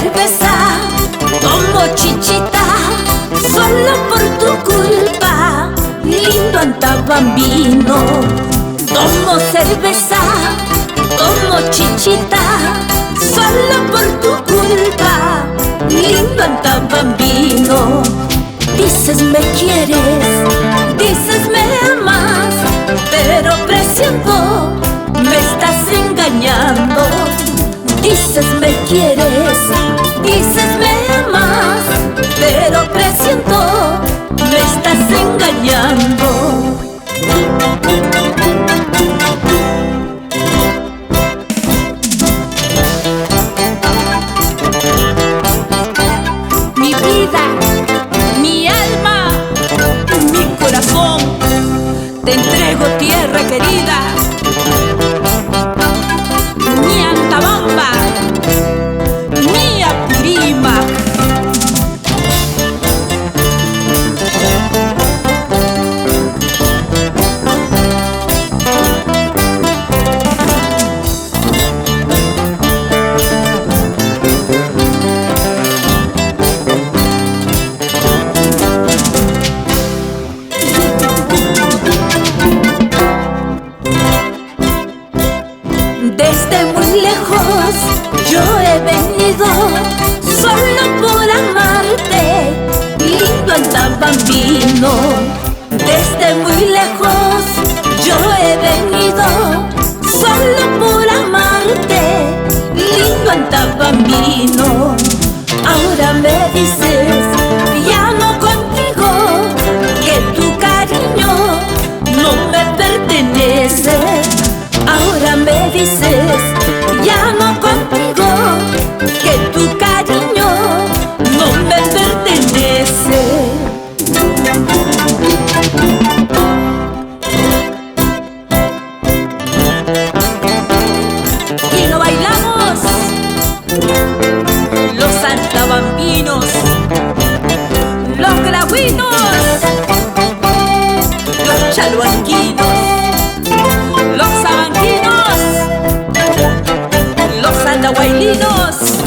cerveza, tomo chichita, solo por tu culpa, lindo Antabambino. Tomo cerveza, tomo chichita, solo por tu culpa, lindo Antabambino. Dices me quieres, dices me amas, pero presiento me estás engañando. Dices me quieres, dices me amas, pero presiento me estás engañando. Mi vida, mi alma, mi corazón, te entrego, tierra querida, mi Antabamba, mi Apurímac. Desde muy lejos yo he venido, solo por amarte, lindo Antabambino. Desde muy lejos yo he venido, solo por amarte, lindo Antabambino. Ahora me dices, ya no contigo, que tu cariño no me pertenece. Ahora me dices, ya no contigo, que tu cariño no me pertenece. Y no bailamos los antabambinos, los clahuinos, los chaluanquinos, los sabanquinos, los andahuaylinos.